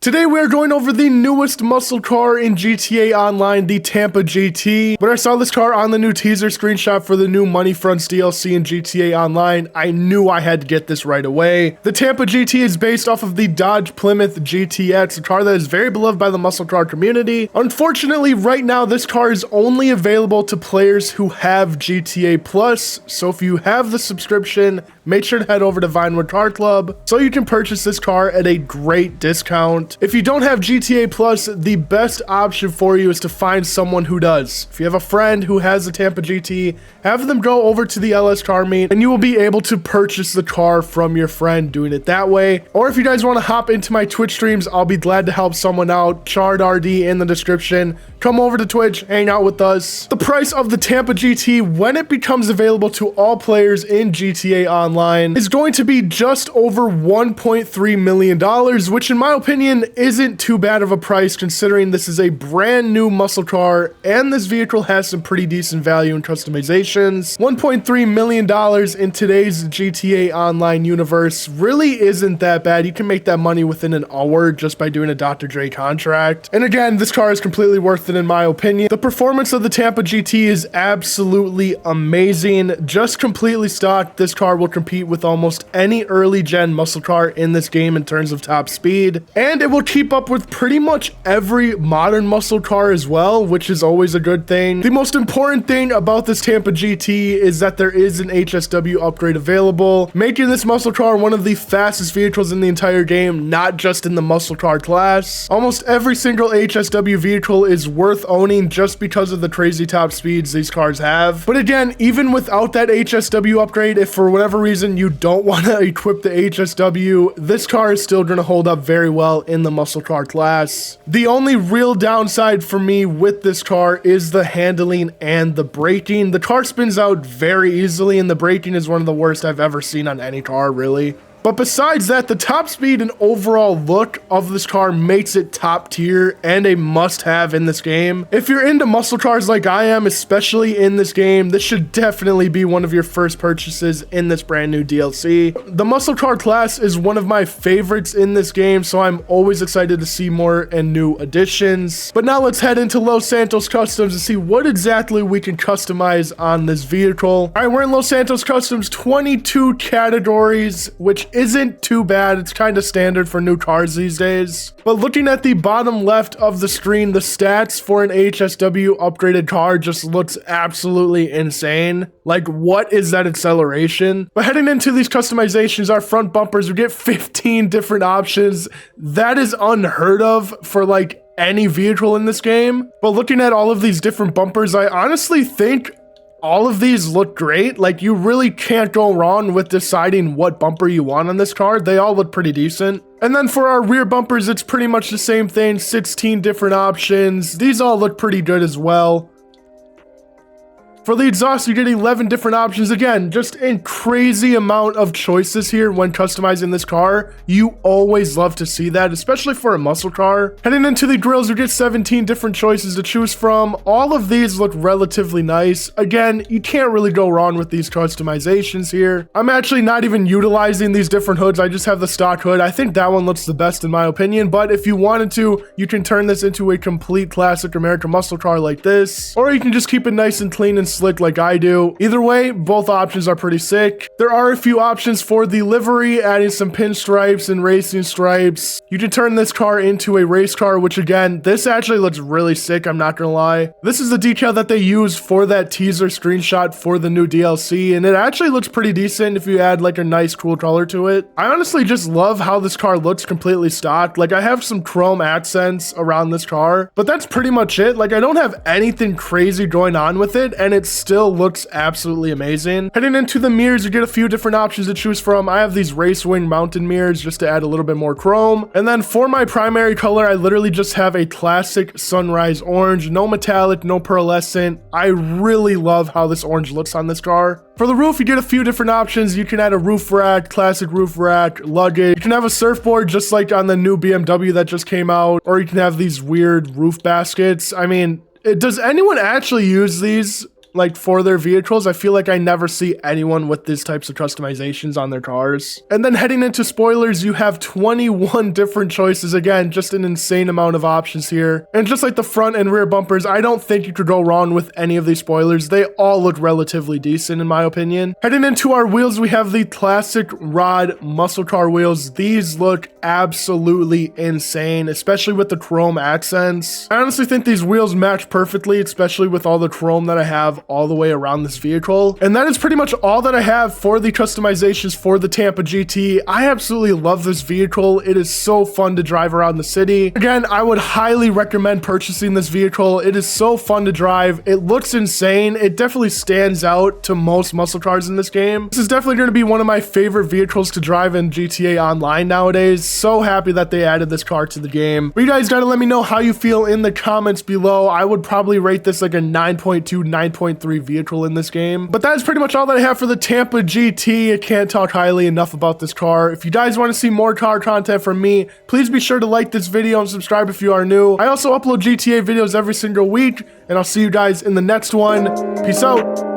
Today we are going over the newest muscle car in GTA Online, the Tampa GT. When I saw this car on the new teaser screenshot for the new Money Fronts DLC in GTA Online, I knew I had to get this right away. The Tampa GT is based off of the Dodge Plymouth GTX, a car that is very beloved by the muscle car community. Unfortunately, right now this car is only available to players who have GTA Plus, so if you have the subscription, make sure to head over to Vinewood Car Club so you can purchase this car at a great discount. If you don't have GTA Plus, the best option for you is to find someone who does. If you have a friend who has a Tampa GT, have them go over to the LS car meet and you will be able to purchase the car from your friend doing it that way. Or if you guys want to hop into my Twitch streams, I'll be glad to help someone out. Chard RD in the description. Come over to Twitch, hang out with us. The price of the Tampa GT when it becomes available to all players in GTA Online is going to be just over $1.3 million, which in my opinion isn't too bad of a price considering this is a brand new muscle car and this vehicle has some pretty decent value and customizations. $1.3 million in today's GTA Online universe really isn't that bad. You can make that money within an hour just by doing a Dr. Dre contract. And again, this car is completely worth it in my opinion. The performance of the Tampa GT is absolutely amazing. Just completely stocked, this car will compete with almost any early gen muscle car in this game in terms of top speed, and it will keep up with pretty much every modern muscle car as well, which is always a good thing. The most important thing about this Tampa GT is that there is an HSW upgrade available, making this muscle car one of the fastest vehicles in the entire game, not just in the muscle car class. Almost every single HSW vehicle is worth owning just because of the crazy top speeds these cars have. But again, even without that HSW upgrade, if for whatever reason you don't want to equip the HSW, this car is still going to hold up very well in the muscle car class. The only real downside for me with this car is the handling and the braking. The car spins out very easily and the braking is one of the worst I've ever seen on any car, really. But besides that, the top speed and overall look of this car makes it top tier and a must-have in this game. If you're into muscle cars like I am, especially in this game, this should definitely be one of your first purchases in this brand new DLC. The muscle car class is one of my favorites in this game, so I'm always excited to see more and new additions. But now let's head into Los Santos Customs and see what exactly we can customize on this vehicle. All right, we're in Los Santos Customs, 22 categories, which isn't too bad. It's kind of standard for new cars these days. But looking at the bottom left of the screen, the stats for an HSW upgraded car just looks absolutely insane. Like, what is that acceleration? But heading into these customizations, our front bumpers, we get 15 different options. That is unheard of for like any vehicle in this game. But looking at all of these different bumpers, I honestly think all of these look great. Like, you really can't go wrong with deciding what bumper you want on this car. They all look pretty decent. And then for our rear bumpers, it's pretty much the same thing, 16 different options. These all look pretty good as well. For the exhaust, you get 11 different options. Again, just a crazy amount of choices here when customizing this car. You always love to see that, especially for a muscle car. Heading into the grills, you get 17 different choices to choose from. All of these look relatively nice. Again, you can't really go wrong with these customizations here. I'm actually not even utilizing these different hoods. I just have the stock hood. I think that one looks the best in my opinion, but if you wanted to, you can turn this into a complete classic American muscle car like this, or you can just keep it nice and clean and slick like I do. Either way, both options are pretty sick. There are a few options for the livery, adding some pinstripes and racing stripes. You can turn this car into a race car, which again, this actually looks really sick, I'm not gonna lie. This is the decal that they used for that teaser screenshot for the new DLC, and it actually looks pretty decent if you add like a nice cool color to it. I honestly just love how this car looks completely stocked. Like, I have some chrome accents around this car, but that's pretty much it. Like, I don't have anything crazy going on with it, and it's still looks absolutely amazing. Heading into the mirrors, you get a few different options to choose from. I have these race wing mounted mirrors just to add a little bit more chrome. And then for my primary color, I literally just have a classic sunrise orange, no metallic, no pearlescent. I really love how this orange looks on this car. For the roof, you get a few different options. You can add a roof rack, classic roof rack, luggage. You can have a surfboard just like on the new BMW that just came out, or you can have these weird roof baskets. I mean, does anyone actually use these? like for their vehicles. I feel like I never see anyone with these types of customizations on their cars. And then heading into spoilers, you have 21 different choices. Again, just an insane amount of options here. And just like the front and rear bumpers, I don't think you could go wrong with any of these spoilers. They all look relatively decent in my opinion. Heading into our wheels, we have the classic rod muscle car wheels. These look absolutely insane, especially with the chrome accents. I honestly think these wheels match perfectly, especially with all the chrome that I have all the way around this vehicle. And that is pretty much all that I have for the customizations for the Tampa GT. I absolutely love this vehicle. It is so fun to drive around the city. Again, I would highly recommend purchasing this vehicle. It is so fun to drive. It looks insane. It definitely stands out to most muscle cars in this game. This is definitely going to be one of my favorite vehicles to drive in GTA Online nowadays. So happy that they added this car to the game. But you guys gotta let me know how you feel in the comments below. I would probably rate this like a 9.2, 9.3 vehicle in this game. But that is pretty much all that I have for the Tampa GT. I can't talk highly enough about this car. If you guys want to see more car content from me, please be sure to like this video and subscribe if you are new. I also upload GTA videos every single week, and I'll see you guys in the next one. Peace out.